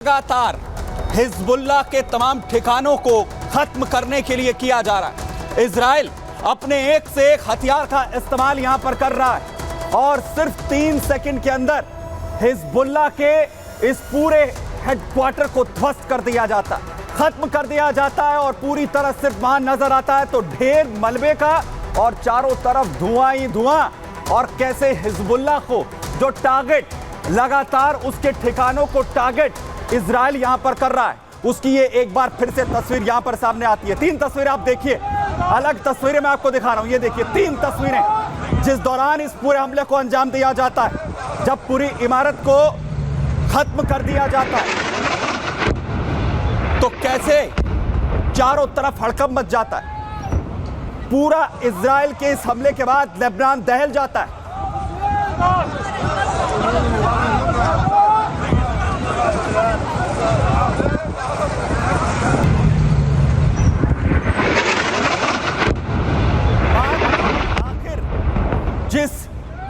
लगातार हिजबुल्लाह के तमाम ठिकानों को खत्म करने के लिए किया जा रहा है। इजराइल अपने एक से एक हथियार का इस्तेमाल यहां पर कर रहा है और सिर्फ 3 सेकंड के अंदर हिजबुल्लाह के इस पूरे हेडक्वार्टर को ध्वस्त कर दिया जाता है, खत्म कर दिया जाता है और पूरी तरह सिर्फ वहां नजर आता है तो ढेर मलबे का और चारों तरफ धुआं ही धुआं। और कैसे हिजबुल्लाह को जो टारगेट लगातार उसके ठिकानों को टारगेट इजराइल यहां पर कर रहा है, उसकी ये एक बार फिर से तस्वीर यहां पर सामने आती है। 3 तस्वीरें आप देखिए, अलग तस्वीरें मैं आपको दिखा रहा हूं। ये देखिए 3 तस्वीरें जिस दौरान इस पूरे हमले को अंजाम दिया जाता है, जब पूरी इमारत को खत्म कर दिया जाता है तो कैसे चारों तरफ हड़कंप मच जाता है। पूरा इजराइल के इस हमले के बाद लेबनान दहल जाता है। आखिर जिस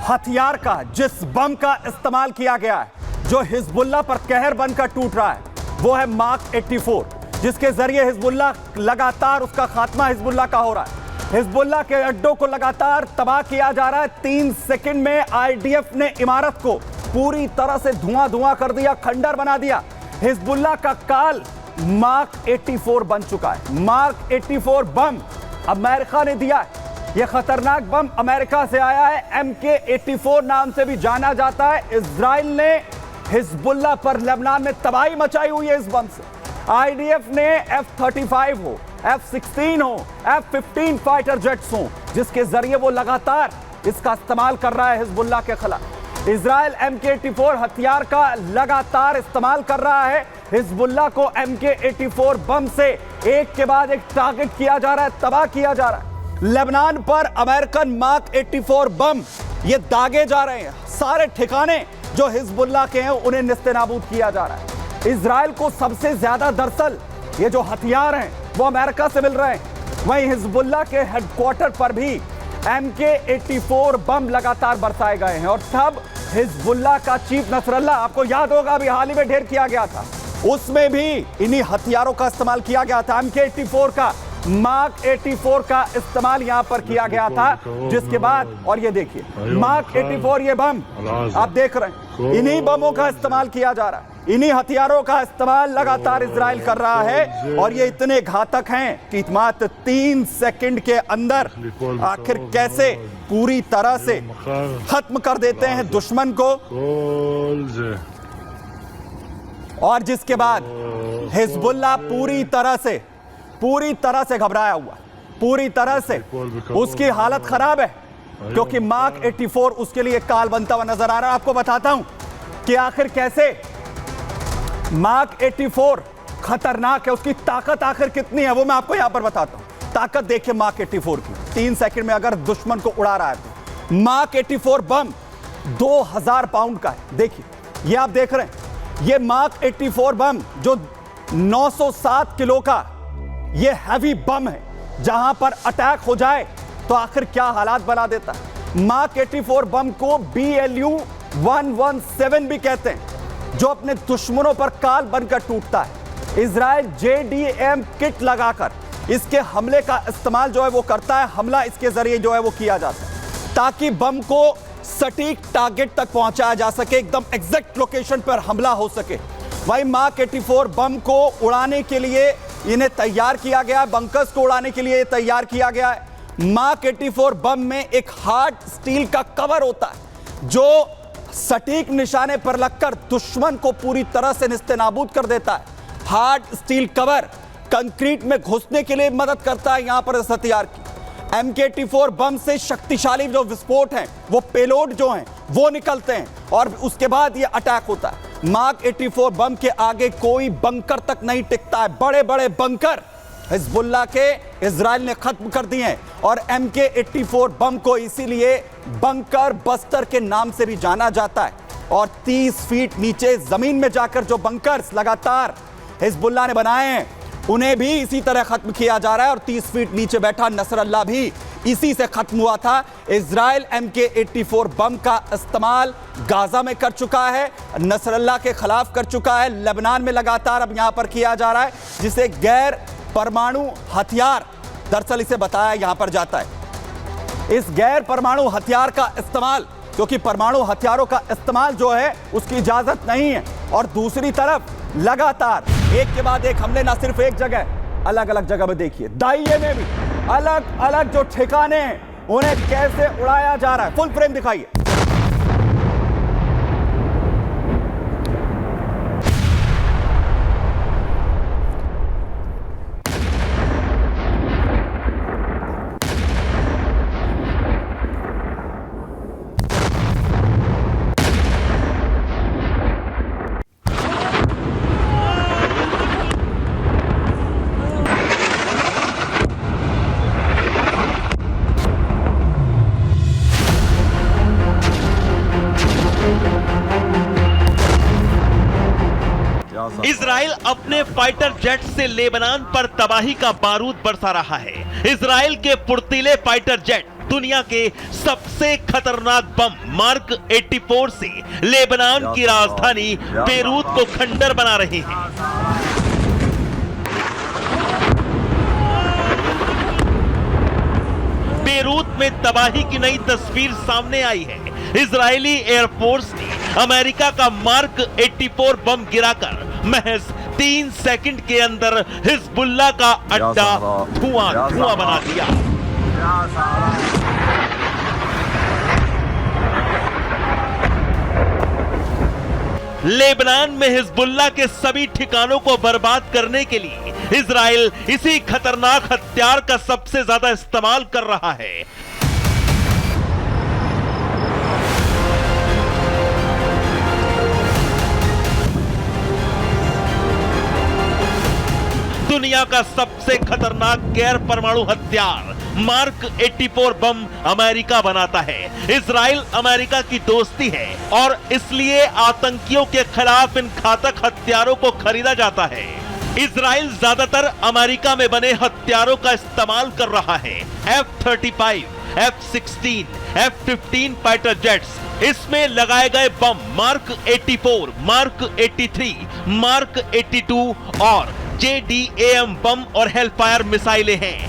हथियार का, जिस बम का इस्तेमाल किया गया है, जो हिजबुल्लाह पर कहर बनकर टूट रहा है, वो है मार्क 84, जिसके जरिए हिजबुल्लाह लगातार उसका खात्मा हिजबुल्लाह का हो रहा है। हिजबुल्लाह के अड्डों को लगातार तबाह किया जा रहा है। 3 सेकंड में आईडीएफ ने इमारत को पूरी तरह से धुआं धुआं कर दिया, खंडर बना दिया। हिजबुल्लाह का काल मार्क 84 बन चुका है। मार्क 84 बम अमेरिका ने दिया है। यह खतरनाक बम अमेरिका से आया है, MK-84 नाम से भी जाना जाता है। इजराइल ने हिजबुल्लाह पर लेबनान में तबाही मचाई हुई है इस बम से। आईडीएफ ने F-35 हो, F-16 हो, F-15 फाइटर जेट्स हो, जिसके जरिए वो लगातार इसका इस्तेमाल कर रहा है हिजबुल्लाह के खिलाफ। इजराइल MK-84 हथियार का लगातार इस्तेमाल कर रहा है। हिजबुल्लाह को MK-84 बम से एक के बाद एक टारगेट किया जा रहा है, तबाह किया जा रहा है। लेबनान पर अमेरिकन मार्क 84 बम ये दागे जा रहे हैं। सारे ठिकाने जो हिजबुल्लाह के हैं उन्हें निस्तेनाबूद किया जा रहा है। इजराइल को सबसे ज्यादा दरअसल ये जो हथियार हैं वो अमेरिका से मिल रहे हैं। वहीं हिजबुल्लाह के हेडक्वार्टर पर भी MK-84 बम लगातार बरसाए गए हैं। और तब हिजबुल्लाह का चीफ नसरल्लाह, आपको याद होगा अभी हाल ही में ढेर किया गया था, उसमें भी इन्हीं हथियारों का इस्तेमाल किया गया था। MK-84 का, मार्क 84 का इस्तेमाल यहां पर किया गया था, जिसके बाद और ये देखिए मार्क 84 ये बम आप देख रहे हैं, इन्हीं बमों का इस्तेमाल किया जा रहा है। इन्हीं हथियारों का इस्तेमाल लगातार इजराइल कर रहा है और ये इतने घातक हैं कि मात्र 3 सेकंड के अंदर आखिर कैसे पूरी तरह से खत्म कर देते हैं दुश्मन को। और जिसके बाद हिजबुल्लाह पूरी तरह से घबराया हुआ, पूरी तरह से उसकी हालत खराब है, क्योंकि मार्क 84 उसके लिए काल बनता हुआ नजर आ रहा है। आपको बताता हूं कि आखिर कैसे मार्क 84 खतरनाक है, उसकी ताकत आखिर कितनी है वो मैं आपको यहां पर बताता हूं। ताकत देखिए मार्क 84 की, 3 सेकंड में अगर दुश्मन को उड़ा रहा है तो मार्क 84 बम 2000 पाउंड का है। देखिए ये आप देख रहे हैं, ये मार्क 84 बम जो 907 किलो का ये हैवी बम है, जहां पर अटैक हो जाए तो आखिर क्या हालात बना देता है। मार्क 84 बम को BLU 117 भी कहते हैं, जो अपने दुश्मनों पर काल बनकर टूटता है। इजराइल JDAM किट लगाकर इसके हमले का इस्तेमाल जो है वो करता है। हमला इसके जरिए जो है वो किया जाता है ताकि बम को सटीक टारगेट तक पहुंचाया जा सके, एकदम एग्जैक्ट लोकेशन पर हमला हो सके। वही मार्क 84 बम को उड़ाने के लिए इन्हें तैयार किया गया, बंकर्स को उड़ाने के लिए तैयार किया गया है। मार्क 84 बम में एक हार्ड स्टील का कवर होता है, जो सटीक निशाने पर लगकर दुश्मन को पूरी तरह से निस्तेनाबूद कर देता है। हार्ड स्टील कवर कंक्रीट में घुसने के लिए मदद करता है यहां पर इस हथियार की। MK-84 बम से शक्तिशाली जो विस्फोट हैं, वो पेलोड जो हैं वो निकलते हैं और उसके बाद ये अटैक होता है। मार्क 84 बम के आगे कोई बंकर तक नहीं टिकता है। बड़े बड़े बंकर हिजबुल्लाह के इजराइल ने खत्म कर दिए हैं और MK-84 बम को इसीलिए बंकर बस्टर के नाम से भी जाना जाता है। और 30 फीट नीचे जमीन में जाकर जो बंकर्स लगातार हिजबुल्लाह ने बनाए हैं, उन्हें भी इसी तरह खत्म किया जा रहा है और 30 फीट नीचे बैठा नसरल्ला भी इसी से खत्म हुआ था। इजराइल MK-84 बम का इस्तेमाल गाजा में कर चुका है, नसरल्ला के खिलाफ कर चुका है, लेबनान में लगातार अब यहां पर किया जा रहा है, जिसे गैर परमाणु हथियार दरअसल इसे बताया यहां पर जाता है। इस गैर परमाणु हथियार का इस्तेमाल, क्योंकि परमाणु हथियारों का इस्तेमाल जो है उसकी इजाजत नहीं है, और दूसरी तरफ लगातार एक के बाद एक हमले ना सिर्फ एक जगह, अलग अलग जगह में देखिए, दाइये में भी अलग अलग जो ठिकाने हैं उन्हें कैसे उड़ाया जा रहा है। फुल फ्रेम दिखाइए। इजराइल अपने फाइटर जेट से लेबनान पर तबाही का बारूद बरसा रहा है। इजराइल के फुर्तीले फाइटर जेट दुनिया के सबसे खतरनाक बम मार्क 84 से लेबनान की राजधानी बेरूत को खंडर बना रहे हैं। बेरूत में तबाही की नई तस्वीर सामने आई है। इजरायली एयरफोर्स ने अमेरिका का मार्क 84 बम गिराकर महज 3 सेकंड के अंदर हिजबुल्लाह का अड्डा धुआं धुआं बना दिया। लेबनान में हिजबुल्लाह के सभी ठिकानों को बर्बाद करने के लिए इजराइल इसी खतरनाक हथियार का सबसे ज्यादा इस्तेमाल कर रहा है। दुनिया का सबसे खतरनाक गैर परमाणु हथियार मार्क 84 बम अमेरिका बनाता है। इजराइल अमेरिका की दोस्ती है और इसलिए आतंकियों के खिलाफ इन घातक हथियारों को खरीदा जाता है। इजराइल ज्यादातर अमेरिका में बने हथियारों का इस्तेमाल कर रहा है। F-35, F-16, F-15 fighter jets, इसमें लगाए गए बम मार्क 84, मार्क 83, मार्क 82 और JDAM बम और हेलफायर मिसाइलें हैं।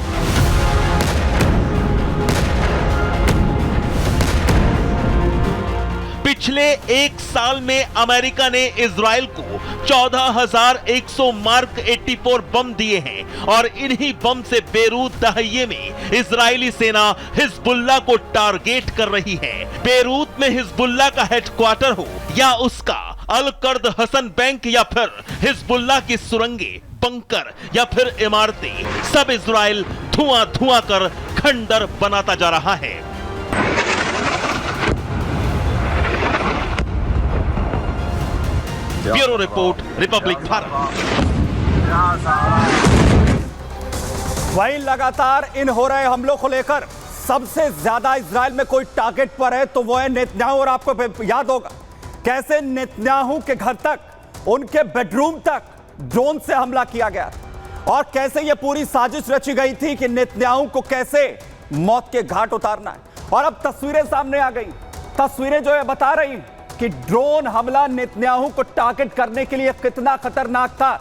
पिछले एक साल में अमेरिका ने इजराइल को 14,100 मार्क 84 बम दिए हैं और इन्हीं बम से बेरूत दहिये में इजरायली सेना हिजबुल्लाह को टारगेट कर रही है। बेरूत में हिजबुल्लाह का हेडक्वार्टर हो या उसका अल-कर्द हसन बैंक या फिर हिजबुल्लाह की सुरंगें, बंकर या फिर इमारतें, सब इजराइल धुआं धुआं कर खंडर बनाता जा रहा है। Bureau report, Republic Bharat. वहीं लगातार इन हो रहे हमलों को लेकर सबसे ज्यादा इजराइल में कोई टारगेट पर है तो वो है नेतन्याहू। और आपको याद होगा कैसे नेतन्याहू के घर तक, उनके बेडरूम तक ड्रोन से हमला किया गया और कैसे यह पूरी साजिश रची गई थी कि नेतन्याहू को कैसे मौत के घाट उतारना है। और अब तस्वीरें सामने आ गई, तस्वीरें जो है बता रही कि ड्रोन हमला नेतन्याहू को टारगेट करने के लिए कितना खतरनाक था।